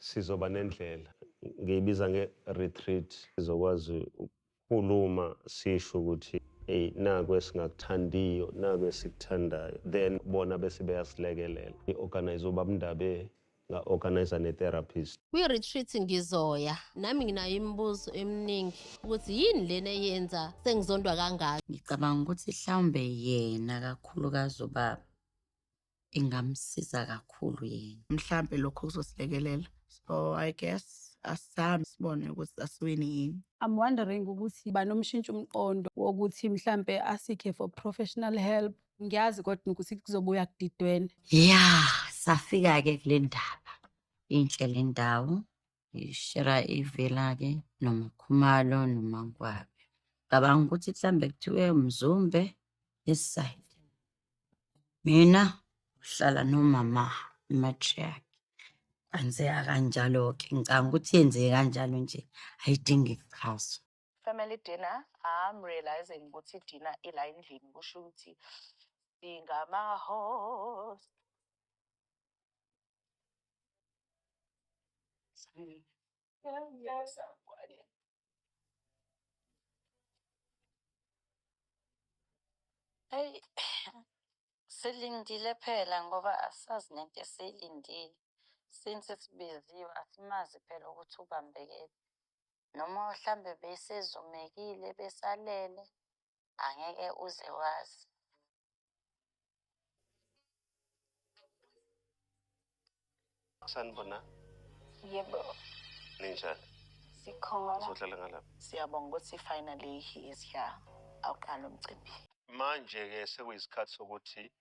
sizoba nendlela ngiyibiza nge-retreat sizokwazi ukukhuluma sisho ukuthi hey naku esingakuthandiyo naku esikuthandayo then bona bese beyasilekelela i-organize ubabundabe nga-organize ne-therapist. Kwi-retreat ngizoya nami nginayo imibuzo eminingi ukuthi yini lena eyenza sengizondwa kangaka. Ngicabanga ukuthi mhlawumbe yena kakhulukazi ubaba ingamsiza kakhulu yena. Mhlambe lokho kuzosilekelela. So I guess asami sibone ukuthi asiwini yini. I'm wondering ukuthi banomshintsho umqondo wokuthi mhlambe asike for professional help. Ngiyazi kodwa ukuthi kuzobuya kudidwene. Ya, safika-ke kule ndaba. Inhle le ndawo. Ishera ivela-ke noma Khumalo noma Nkwabi. Ngicabanga ukuthi mhlambe kuthiwe uMzumbe eside. Mina uhlala nomama matriarch. Anzeka kanjalo-ke ngicabanga ukuthi yenzeke kanjalo nje ayidingi kuxhaswa. Family dinner, I'm realizing ukuthi dinner ila endlini kusho ukuthi singama-host. Hey, silindile phela ngoba asazi nento esiyilindile. Since sibiziwe asimazi phela ukuthi ubambekile. Noma mhlambe besezumekile besalele angeke uze wazi. Sanibona Yebo, ninjani sikhona. sohlala ngalapha Siyabonga ukuthi finally he is here. Awuqala umcimbi. manje ke sekuyisikhathi sokuthi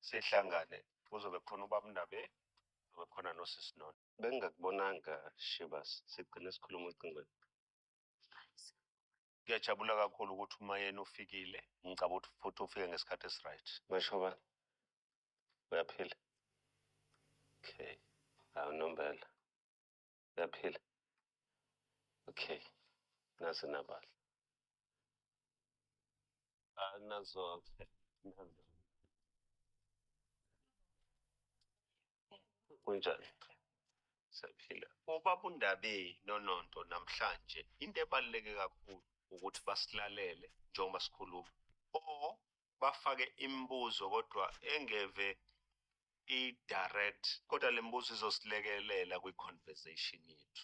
sihlangane kuzobe khona ubabundabe kube khona nosisinono bengingakubonanga Shibas sigcine sikhuluma ucingweni. Ngiyajabula kakhulu ukuthi uma yena ufikile ngicabanga ukuthi futhi ufike ngesikhathi esiright. Mashoba uyaphila? Okay. Awunombela. Uyaphila? Okay. Nasi nabala. Nazo kunjani? Siyaphila. Ubabundabe nononto namhlanje into ebaluleke kakhulu ukuthi basilalele njengoba sikhuluma. Bafake imibuzo kodwa engeve i-direct kodwa le mbuzo izosilekelela kwi-conversation yethu.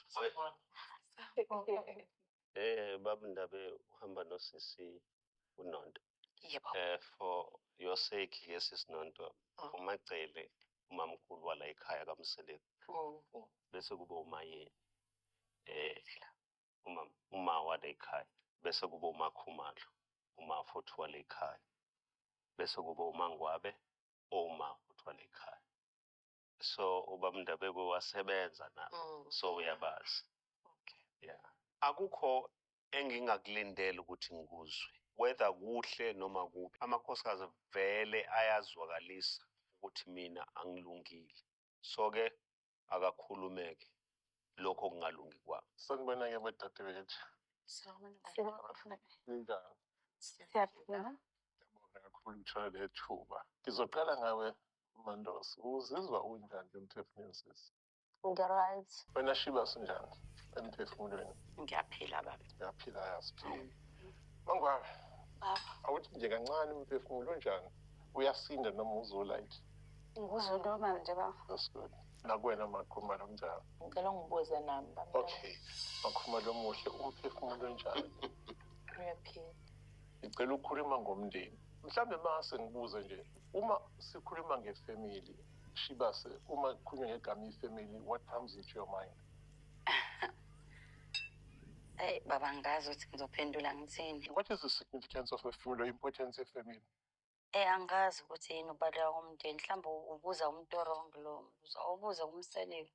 Babundabe uhamba nosisi uNonto. Yebo. For your sake yes Nonto umacele umamkhulu wala ekhaya kaMseleki bese kuba umayeni uma wala ekhaya bese kuba uMakhumalo uma futhi wala ekhaya bese kuba uMangwabe uma futhi wala ekhaya. So ubabundabe wasebenza nabo so uyabazi. Okay. Yeah. Akukho engingakulindela ukuthi ngikuzwe whether kuhle noma kuphi amakhosikazi vele ayazwakalisa ukuthi mina angilungile. So ke akakhulumeke lokho kungalungi kwami. Sanibona ke badadewethu. Ninjani? Siyaphila. Ngiyabonga kakhulu ukuthola le thuba. Ngizoqala ngawe Mandosi. Uzizwa unjani emphefumulweni sisi? Ngi-right. Wena Shibas unjani emphefumulweni? Ngiyaphila baba. Ngiyaphila yasiphila. Mangwabe. Baba. Awuthi nje kancane umphefumulo unjani? Uyasinda noma uzolayithi? Ngikuzwe normal nje baba. That's good. Nakuwena Makhumalo unjani? Ngicela ungibuze nami baba. Okay. Makhumalo omuhle umphefumulo unjani? Uyaphila. Ngicela ukukhuluma ngomndeni. Mhlambe mase ngibuze nje uma sikhuluma ngefamily Shibas uma kukhulunywa ngegama ifamily what comes into your mind? Hey baba ngazi ukuthi ngizophendula ngithini. What is the significance of a family, the importance of family? Angazi ukuthi yini ubaleka komndeni mhlawumbe ubuza umuntu wrong lo ubuza umseleli.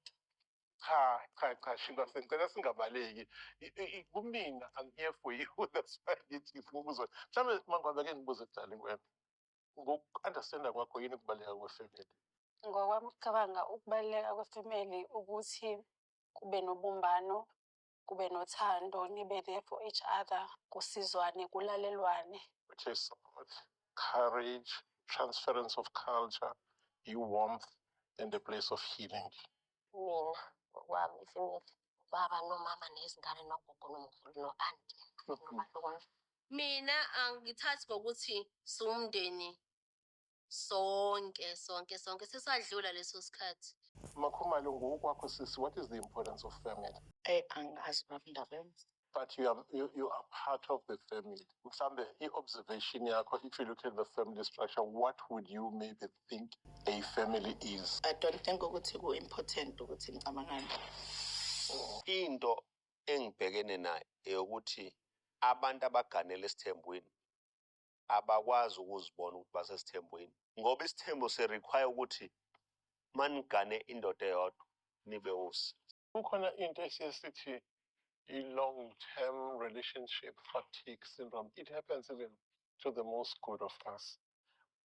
Cha Shibas ngicela singabaleki. Kumina I'm here for you that's why ngithi ngifuna mhlambe Mangwabe ke ngibuze darling wena. Ngoku-understanda kwakho yini ukubaleka kwefamily? Ngokwami ukucabanga ukubaluleka kwefamily ukuthi kube nobumbano, kube nothando, nibe there for each other, kusizwane, kulalelwane. Which is support, courage, transference of culture, warmth, and a place of healing. Mina kwami ifamily baba nomama nezingane nogogo nomkhulu no-anti nomahlukwana. Mina angithathi ngokuthi siwumndeni sonke sesadlula leso sikhathi. Makhumalo, ngokwakho sisi, what is the importance of family? Angazi babindaba. But you are part of the family. Mhlambe, i-observation yakho, if you look at the family structure, what would you maybe think a family is? I don't think ukuthi ku-important ukuthi ngicabangani. Into engibhekene nayo eyokuthi abantu abaganele esithembweni abakwazi ukuzibona ukuthi basesithembweni ngoba isithembo se-require ukuthi manigane indoda eyodwa nibe usi. Kukhona into esiyesithi i-long-term relationship fatigue syndrome. It happens even to the most good of us.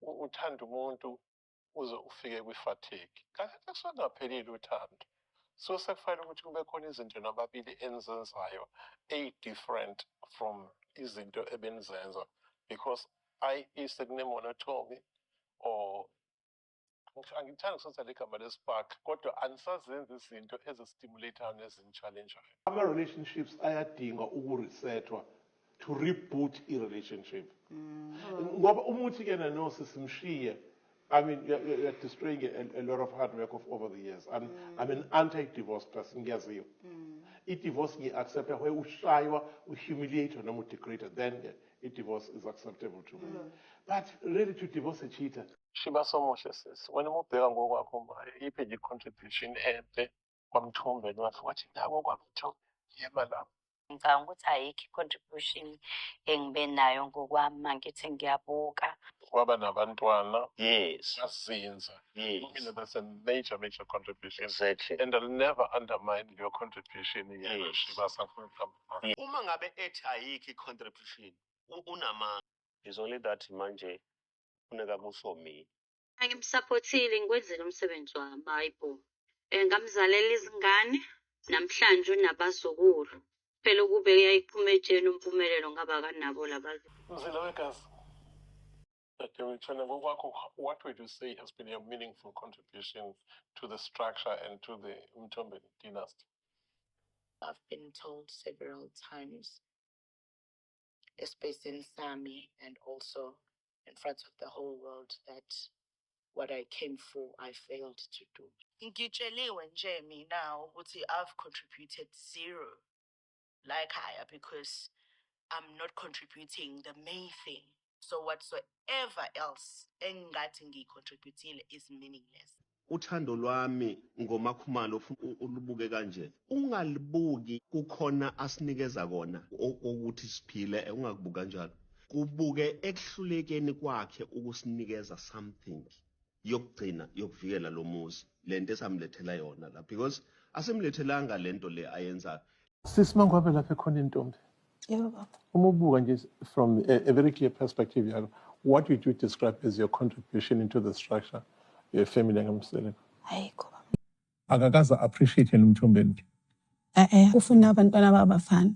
Uthanda umuntu uze ufike kwi-fatigue. Kanti akusangaphelile uthando. So sekufanele ukuthi kube khona izinto nababili enizenzayo different from izinto ebenizenza, because sekune-monotony or angithandi kusasa legama lespark kodwa anisazenza izinto ezistimulateayo nezini-challengeayo. Ama-relationships ayadinga ukuresethwa to reboot i-relationship. Ngoba umuthi-ke nanosi simshiye, I mean, you're destroying a lot of hard work over the years. I'm an anti-divorce person, ngiyaziyo. I-divorce ngi-accepta where ushaywa, uhumiliate noma udegrade, then i-divorce is acceptable to me. But really to divorce a cheater. Shiba somuhle sisi. Wena ubheka ngokwakho manje, iphi nje i-contribution enhle kwaMthombeni wakho wathi nako kwaMthombeni yema lapho. Ngicabanga ukuthi ayikho i-contribution engibe nayo ngokwami mangithi ngiyabuka. Waba nabantwana. Yes. Wazinza. Yes. You know, that's a major contribution. Exactly. And I'll never undermine your contribution. Yes. Shiba sakho. Uma ngabe ethi ayikho i-contribution unamandla. It's only that manje funeka kusomile. Angimsupportile ngikwenzela umsebenzi wami, hayibo. Ngamzalela izingane namhlanje unabazukulu. Phela kube yayiphuma etsheni umpumelelo ngaba kanabo labazi. Mzila wekazi. What would you say has been your meaningful contribution to the structure and to the Mthombeni dynasty? I've been told several times, especially in Sami and also in front of the whole world, that what I came for, I failed to do. Ngitsheliwe nje mina ukuthi I've contributed zero like higher because I'm not contributing the main thing. So whatsoever else engathi ngicontributile is meaningless. Uthando lwami ngoMakhumalo ulubuke kanje. Ungalibuki kukhona asinikeza kona ukuthi siphile ungakubuka kanjalo. Kubuke ekuhlulekeni kwakhe ukusinikeza something yokugcina yokuvikela lo muzi. Lento esamlethela yona la because asemlethelanga lento le ayenza. Sisimangwabe lapha ekhona intombi. Yebo baba. Uma ubuka nje from a very clear perspective yalo, what would you describe as your contribution into the structure your family ngamseleko? Ayikho baba. Akakaza appreciate yena uMthombeni. Ufuna abantwana babafana.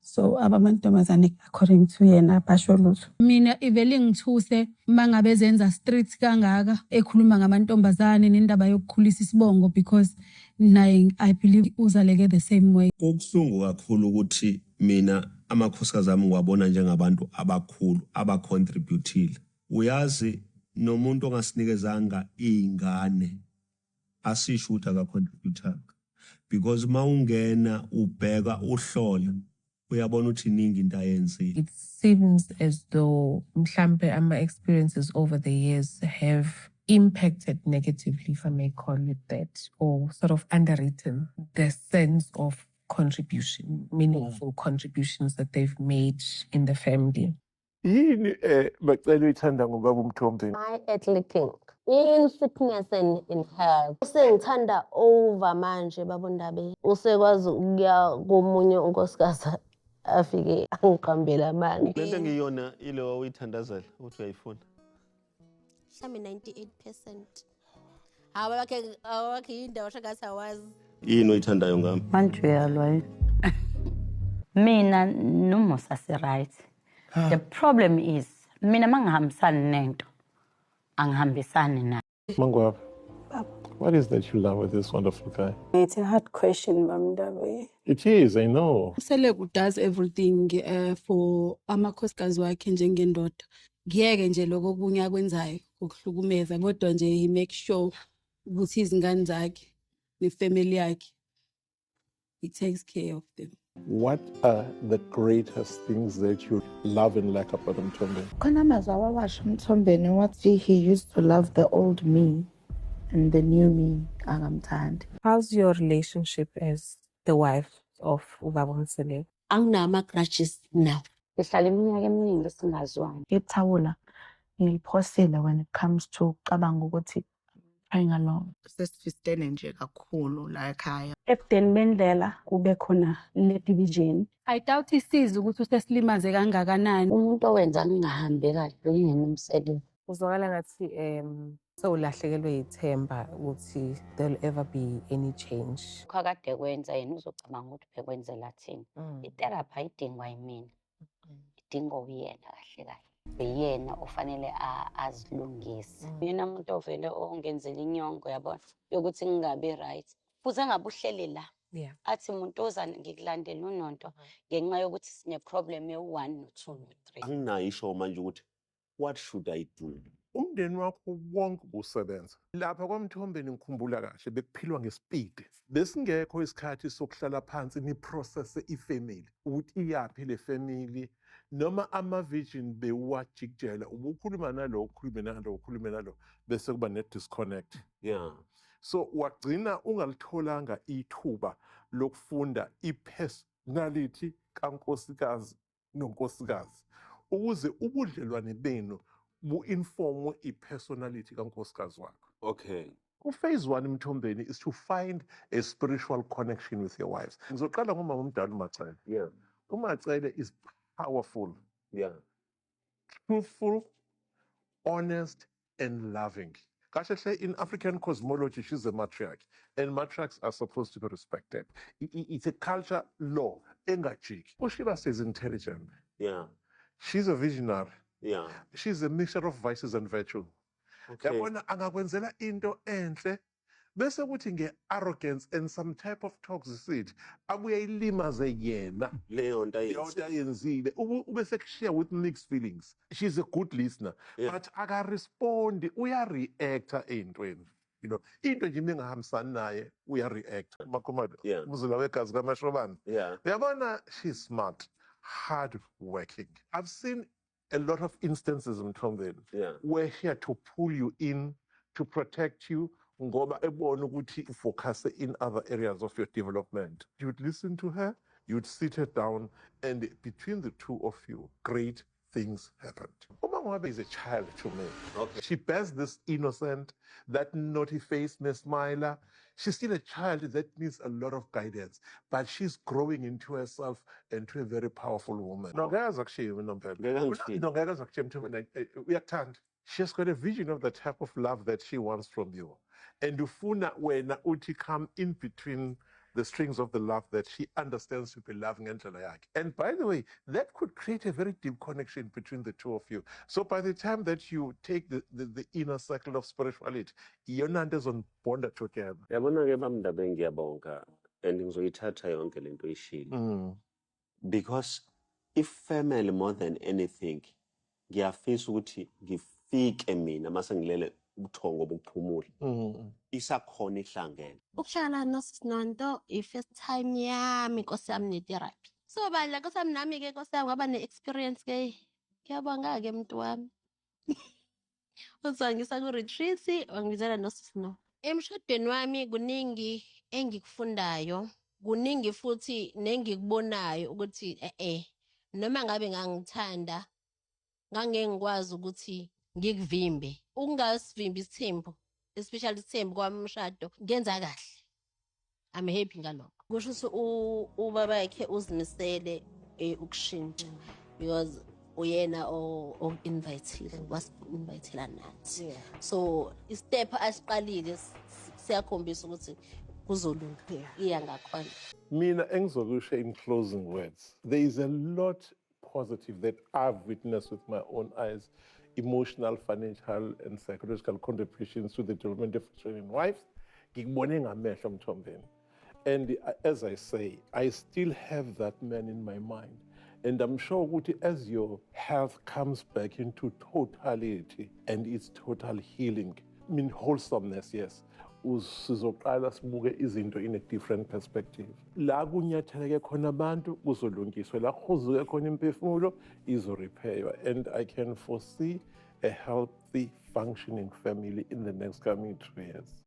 So abamantombazane according to yena basho lutho. Mina ivele ngithuse mangabe zenza street kangaka ekhuluma ngamantombazane nendaba yokukhulisa isibongo because naye I believe uzaleke the same way. Kubuhlungu kakhulu ukuthi mina amakhosikazi ami ngiwabona njengabantu abakhulu abacontributile. Uyazi nomuntu ongasinikezanga izingane asisho ukuthi akacontributanga because mawungena ubheka uhlola uyabona ukuthi iningi into ayenzile. It seems as though mhlambe ama experiences over the years have impacted negatively, if I may call it that, or sort of underwritten the sense of contribution, meaningful contributions that they've made in the family. Yini bacela uyithanda ngobaba uMthombeni? My earthly king. In sickness and in health. Usengithanda over manje babondabe. Usekwazi ukuya komunye unkosikazi afike angiqambela amanga. Lento engiyona ile wawuyithandazela ukuthi uyayifuna. Shami 98%. Awakhe indawo shakathi awazi. Yini oyithandayo ngami? Manje uyalwa. Mina noMusa si right. The problem is mina mangihambisani nento angihambisani nayo. Mangwabe. What is that you love with this wonderful guy? It's a hard question, Bamdabe. It is, I know. Selegu does everything for amakhosikazi wakhe njengendoda. Ngiyeke nje lokho okunye akwenzayo ukuhlukumeza kodwa nje he makes sure ukuthi izingane zakhe nefamily yakhe he takes care of them. What are the greatest things that you love and like about Mthombeni? Khona amazwi awawasho uMthombeni wathi he used to love the old me and the new me angamthandi. How's your relationship as the wife of Ubaba Msele? Anginama grudges now. Sihlala iminyaka eminingi singazwani. Ithawula ngiliphosile when it comes to cabanga ukuthi trying along. Sesifistene nje kakhulu la ekhaya. Ebudeni bendlela kube khona le division. I doubt isiza ukuthi usesilimaze kangakanani. Umuntu owenza ngingahambi kahle uyena umsebenzi. Uzwakala ngathi sewulahlekelwe ithemba ukuthi there'll ever be any change. Ukakade kwenza yena uzocabanga ukuthi bekwenzela thina. Itherapy ayidingwa yimina. Idinga uyena kahle kahle. Uyena ofanele azilungise. Yena umuntu ovele ongenzela inyongo yabona yokuthi ngingabi right. Futhi engabe uhleli la. Yeah. Athi umuntu oza ngikulandela unonto ngenxa yokuthi sine problem ye1 no2 no3. Anginayo isho manje ukuthi what should I do? Umndeni wakho wonke usebenza. Lapha kwaMthombeni ngikhumbula kahle bekuphilwa ngespeed. Besingekho isikhathi sokuhlala phansi niprocess ifamily. Ukuthi iyapi le family noma ama-vision bewajikijela ubukhuluma nalo ukhulume nalo ukhulume nalo bese kuba ne-disconnect. Yeah. So wagcina ungalitholanga ithuba lokufunda i-personality kankosikazi nonkosikazi ukuze ubudlelwane benu bu-informwe i-personality kankosikazi wakho. Okay. Phase 1 Mthombeni is to find a spiritual connection with your wives. Ngizoqala ngomama umdala uMacele. Yeah. uMacele is powerful, Yeah. truthful, honest, and loving. Kahle in African cosmology, she's a matriarch, and matriarchs are supposed to be respected. It's a culture law. Engachik. Ushiba is intelligent. Yeah. She's a visionary. Yeah. She's a mixture of vices and virtue. Okay. Yabona angakwenzela into enhle bese kuthi nge-arrogance and some type of toxicity abuye ilimaze yena Leyo nto leyo nto ayenzile ube sekushiya with mixed feelings. She's a good listener, Yeah. but akarespondi, uyareacta ey'ntweni. You know, into nje ningahambisani naye uyareacta. Makhomado, Yeah. umzila wegazi kaMashobane. Yeah. Uyabona, she's smart, hard working. I've seen a lot of instances in Mthombeni Yeah. where she had to pull you in to protect you ngoba ebona ukuthi focus in other areas of your development. You'd listen to her, you'd sit her down, and between the two of you, great things happened. Uma Ngwabe is a child to me. Okay. She bears this innocent, that naughty face, smiler. She's still a child that needs a lot of guidance, but she's growing into herself into a very powerful woman. Nongeza kushiywe unomphela. Ngeke ngishilo. Nongeza kushiywe Mthombeni, uyakuthanda. She's got a vision of the type of love that she wants from you. And ufuna wena uthi come in between the strings of the love that she understands to be loving ngendlela yakhe. And by the way, that could create a very deep connection between the two of you. So by the time that you take the inner circle of spirituality, iyona nto ezonibonda together. Yabona-ke bamndabe ngiyabonga and ngizoyithatha yonke lento oyishilo. Because if family more than anything, ngiyafisa ukuthi ngifike mina mase ngilele ubuthongo bokuphumula. Isakhona ihlangene. Ukuhlala noSinonto i-first time yami Nkosi yami ne-therapy. So bandla Nkosi yami nami-ke Nkosi yami ngaba ne-experience ke. Ngiyabonga-ke muntu wami. Uzangisa ku-retreat wangibizela noSino. Emshadweni wami kuningi engikufundayo, kuningi futhi nengikubonayo ukuthi noma ngabe ngangithanda ngangeke ngikwazi ukuthi ngikuvimbe. Ukungasivimbi isithembu, especially isithembu kwamshado, ngenza kahle. I'm happy ngalokho. Kusho ukuthi ubaba yakhe uzimisele ukushintsha because uyena o-invitile, was-invitela nathi. So istep asiqalile siyakhombisa ukuthi kuzolunga. Iya ngakhona. Mina engizokusho in closing words, there is a lot positive that I've witnessed with my own eyes. Emotional, financial, and psychological contributions to the development of Australian wives. ngikubone ngamehlo Mthombeni. And as I say, I still have that man in my mind. And I'm sure ukuthi as your health comes back into totality and its total healing, I mean wholesomeness, yes, sizoqala sibuke izinto in a different perspective. La kunyatheleke khona abantu kuzolungiswa, la kuzuke khona imphefumulo izorepairwa. And I can foresee a healthy, functioning family in the next coming 2 years.